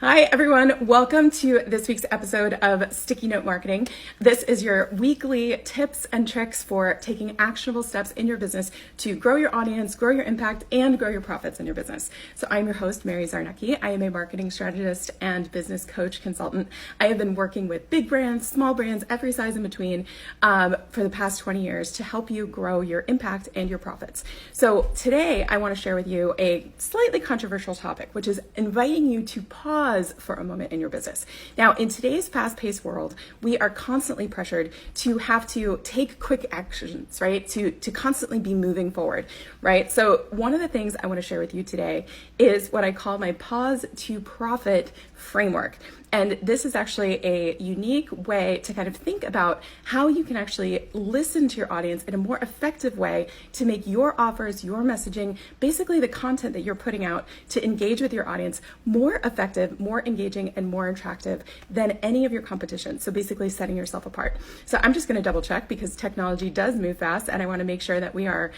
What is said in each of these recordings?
Hi, everyone. Welcome to this week's episode of Sticky Note Marketing. This is your weekly tips and tricks for taking actionable steps in your business to grow your audience, grow your impact, and grow your profits in your business. So I'm your host, Mary Zarnecki. I am a marketing strategist and business coach consultant. I have been working with big brands, small brands, every size in between for the past 20 years to help you grow your impact and your profits. So today I want to share with you a slightly controversial topic, which is inviting you to pause for a moment in your business. Now, in today's fast-paced world, we are constantly pressured to have to take quick actions, right? To constantly be moving forward, right? So one of the things I want to share with you today is what I call my pause to profit framework. And this is actually a unique way to kind of think about how you can actually listen to your audience in a more effective way to make your offers, your messaging, basically the content that you're putting out to engage with your audience more effective, more engaging, and more attractive than any of your competition. So basically setting yourself apart. So I'm just going to double check because technology does move fast and I want to make sure that we are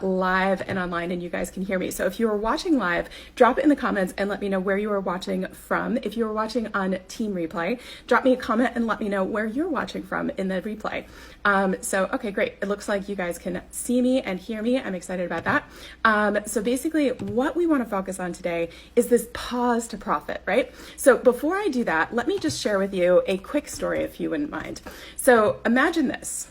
live and online and you guys can hear me. So if you are watching live, drop it in the comments and let me know where you are watching from. If you are watching on Team Replay, drop me a comment and let me know where you're watching from in the replay. Okay, great. It looks like you guys can see me and hear me. I'm excited about that. So basically what we want to focus on today is this pause to profit, right? So before I do that, let me just share with you a quick story if you wouldn't mind. So imagine this.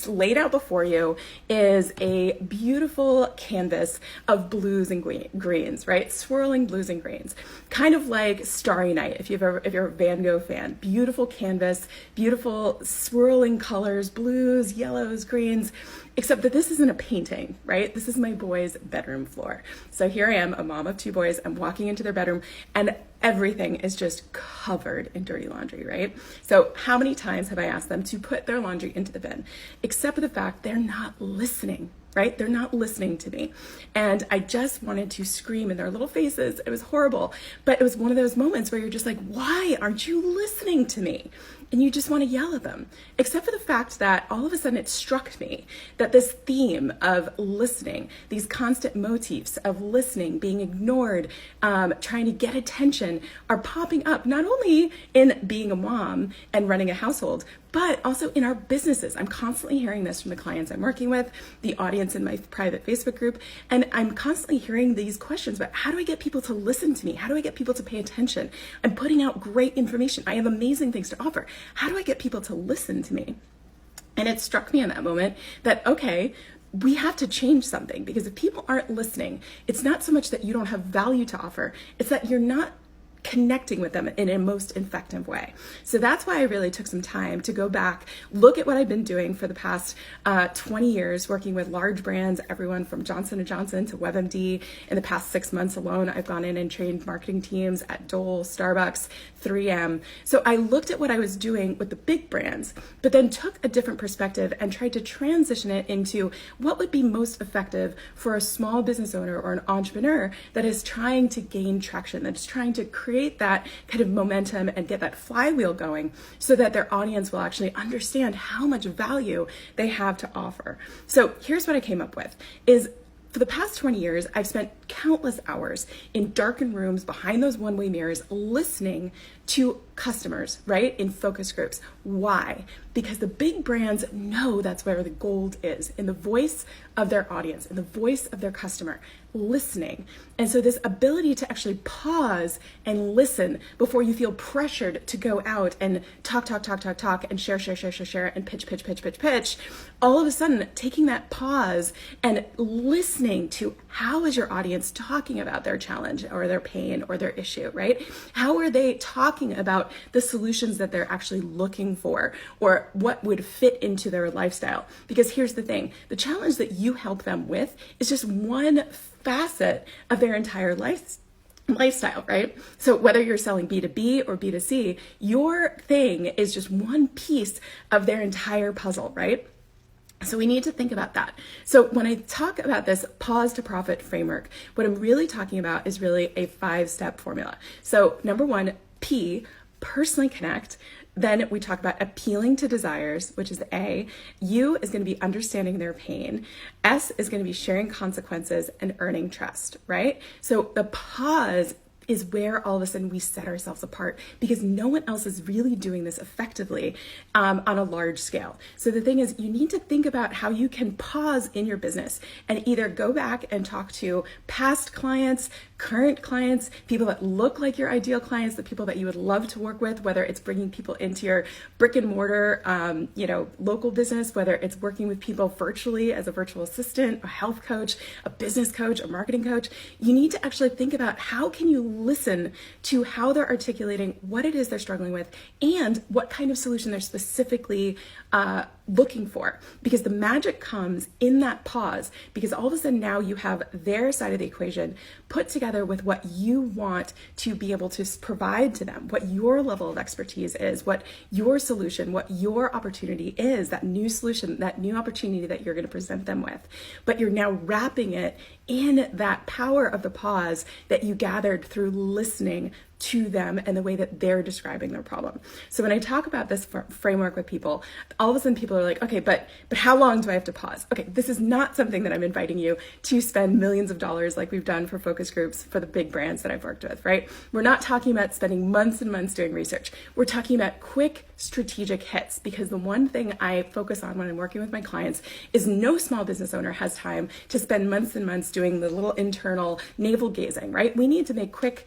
Laid out before you is a beautiful canvas of blues and greens, right? Swirling blues and greens, kind of like Starry Night. If you're a Van Gogh fan, beautiful canvas, beautiful swirling colors, blues, yellows, greens. Except that this isn't a painting, right? This is my boys' bedroom floor. So here I am, a mom of two boys. I'm walking into their bedroom and everything is just covered in dirty laundry, right? So how many times have I asked them to put their laundry into the bin? Except for the fact they're not listening, right? They're not listening to me. And I just wanted to scream in their little faces. It was horrible. But it was one of those moments where you're just like, why aren't you listening to me? And you just want to yell at them, except for the fact that all of a sudden it struck me that this theme of listening, these constant motifs of listening, being ignored, trying to get attention are popping up, not only in being a mom and running a household, but also in our businesses. I'm constantly hearing this from the clients I'm working with, the audience in my private Facebook group, and I'm constantly hearing these questions about how do I get people to listen to me? How do I get people to pay attention? I'm putting out great information. I have amazing things to offer. How do I get people to listen to me? And it struck me in that moment that, okay, we have to change something, because if people aren't listening, it's not so much that you don't have value to offer, it's that you're not connecting with them in a most effective way. So that's why I really took some time to go back, look at what I've been doing for the past 20 years, working with large brands, everyone from Johnson & Johnson to WebMD. In the past 6 months alone, I've gone in and trained marketing teams at Dole, Starbucks, 3M. So I looked at what I was doing with the big brands, but then took a different perspective and tried to transition it into what would be most effective for a small business owner or an entrepreneur that is trying to gain traction, that's trying to create that kind of momentum and get that flywheel going so that their audience will actually understand how much value they have to offer. So here's what I came up with is, for the past 20 years, I've spent countless hours in darkened rooms behind those one-way mirrors listening to customers, right? In focus groups. Why? Because the big brands know that's where the gold is, in the voice of their audience, in the voice of their customer, listening. And so this ability to actually pause and listen before you feel pressured to go out and talk, and share, and pitch. All of a sudden, taking that pause and listening to how is your audience talking about their challenge or their pain or their issue, right? How are they talking about the solutions that they're actually looking for or what would fit into their lifestyle? Because here's the thing, the challenge that you help them with is just one facet of their entire lifestyle, right? So whether you're selling B2B or B2C, your thing is just one piece of their entire puzzle, right? So we need to think about that. So when I talk about this pause to profit framework, what I'm really talking about is really a 5-step formula. So number 1, P, personally connect. Then we talk about appealing to desires, which is the A. U is going to be understanding their pain. S is going to be sharing consequences and earning trust, right? So the pause is where all of a sudden we set ourselves apart, because no one else is really doing this effectively on a large scale. So the thing is, you need to think about how you can pause in your business and either go back and talk to past clients, current clients, people that look like your ideal clients, the people that you would love to work with, whether it's bringing people into your brick and mortar, local business, whether it's working with people virtually as a virtual assistant, a health coach, a business coach, a marketing coach. You need to actually think about how can you listen to how they're articulating what it is they're struggling with and what kind of solution they're specifically looking for, because the magic comes in that pause, because all of a sudden now you have their side of the equation put together with what you want to be able to provide to them, what your level of expertise is, what your solution, what your opportunity is, that new solution, that new opportunity that you're going to present them with. But you're now wrapping it in that power of the pause that you gathered through listening to them and the way that they're describing their problem. So when I talk about this framework with people, all of a sudden people are like, okay, but how long do I have to pause? Okay, this is not something that I'm inviting you to spend millions of dollars like we've done for focus groups for the big brands that I've worked with, right? We're not talking about spending months and months doing research. We're talking about quick strategic hits, because the one thing I focus on when I'm working with my clients is no small business owner has time to spend months and months doing the little internal navel gazing, right? We need to make quick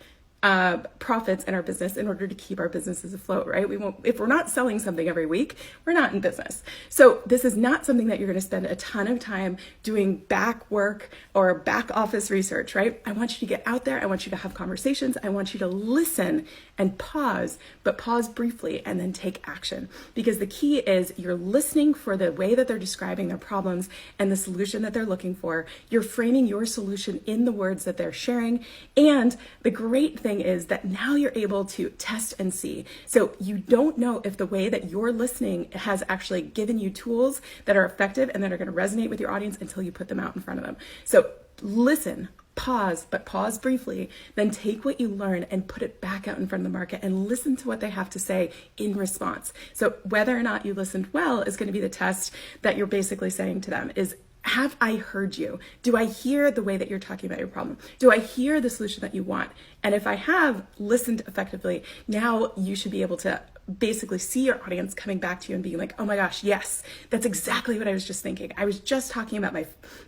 profits in our business in order to keep our businesses afloat, right? If we're not selling something every week, we're not in business. So this is not something that you're going to spend a ton of time doing back work or back office research, right? I want you to get out there. I want you to have conversations. I want you to listen and pause, but pause briefly and then take action, because the key is you're listening for the way that they're describing their problems and the solution that they're looking for. You're framing your solution in the words that they're sharing. And the great thing is that now you're able to test and see. So you don't know if the way that you're listening has actually given you tools that are effective and that are going to resonate with your audience until you put them out in front of them. So listen, pause, but pause briefly, then take what you learn and put it back out in front of the market and listen to what they have to say in response. So whether or not you listened well is going to be the test that you're basically saying to them is, have I heard you? Do I hear the way that you're talking about your problem? Do I hear the solution that you want? And if I have listened effectively, now you should be able to basically see your audience coming back to you and being like, oh my gosh, yes, that's exactly what I was just thinking. I was just talking about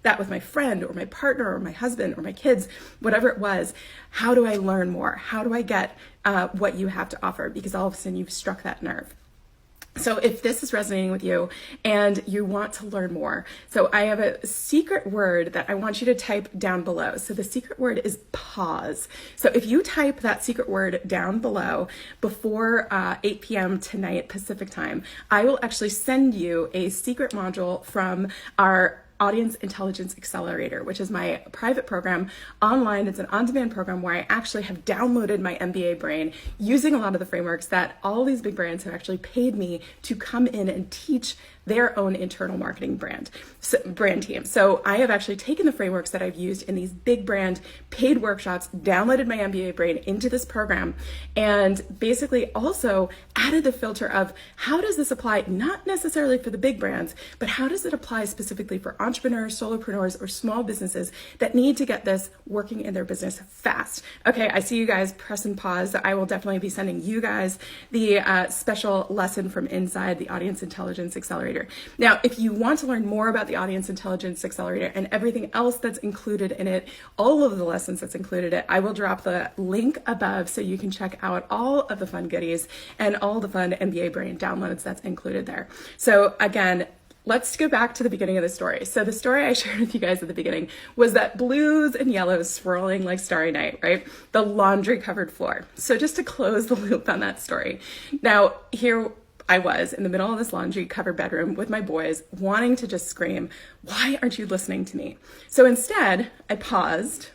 that with my friend or my partner or my husband or my kids, whatever it was. How do I learn more? How do I get what you have to offer? Because all of a sudden you've struck that nerve. So if this is resonating with you and you want to learn more, so I have a secret word that I want you to type down below. So the secret word is pause. So if you type that secret word down below before 8 p.m. tonight Pacific time, I will actually send you a secret module from our Audience Intelligence Accelerator, which is my private program online. It's an on-demand program where I actually have downloaded my MBA brain using a lot of the frameworks that all these big brands have actually paid me to come in and teach their own internal marketing brand team. So I have actually taken the frameworks that I've used in these big brand paid workshops, downloaded my MBA brain into this program, and basically also added the filter of how does this apply, not necessarily for the big brands, but how does it apply specifically for entrepreneurs, solopreneurs, or small businesses that need to get this working in their business fast. Okay, I see you guys press and pause. So I will definitely be sending you guys the special lesson from inside the Audience Intelligence Accelerator. Now, if you want to learn more about the Audience Intelligence Accelerator and everything else that's included in it, all of the lessons that's included in it, I will drop the link above so you can check out all of the fun goodies and all the fun MBA brain downloads that's included there. So again, let's go back to the beginning of the story. So the story I shared with you guys at the beginning was that blues and yellows swirling like starry night, right? The laundry covered floor. So just to close the loop on that story. Now here I was in the middle of this laundry covered bedroom with my boys wanting to just scream, why aren't you listening to me? So instead I paused,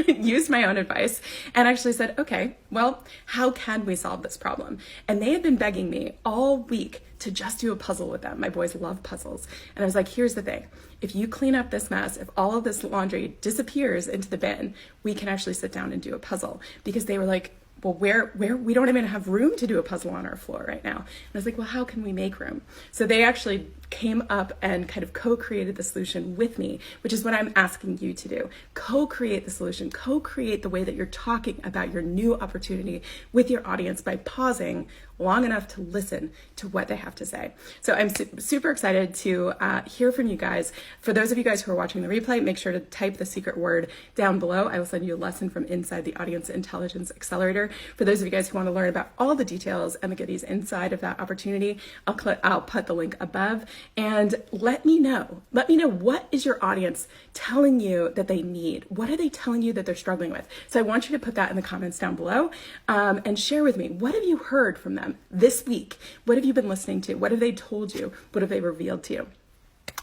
used my own advice, and actually said, okay, well, how can we solve this problem? And they had been begging me all week to just do a puzzle with them. My boys love puzzles. And I was like, here's the thing. If you clean up this mess, if all of this laundry disappears into the bin, we can actually sit down and do a puzzle. Because they were like, well, where we don't even have room to do a puzzle on our floor right now. And I was like, well, how can we make room? So they actually came up and kind of co-created the solution with me, which is what I'm asking you to do. Co-create the solution, co-create the way that you're talking about your new opportunity with your audience by pausing long enough to listen to what they have to say. So I'm super excited to hear from you guys. For those of you guys who are watching the replay, make sure to type the secret word down below. I will send you a lesson from inside the Audience Intelligence Accelerator. For those of you guys who want to learn about all the details and the goodies inside of that opportunity, I'll put the link above, and let me know what is your audience telling you that they need? What are they telling you that they're struggling with? So I want you to put that in the comments down below and share with me. What have you heard from them this week? What have you been listening to? What have they told you? What have they revealed to you?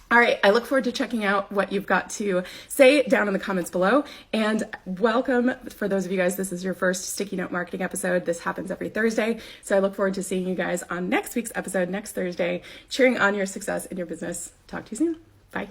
All right, I look forward to checking out what you've got to say down in the comments below. And welcome, for those of you guys, this is your first Sticky Note Marketing episode. This happens every Thursday. So I look forward to seeing you guys on next week's episode, next Thursday, cheering on your success in your business. Talk to you soon. Bye.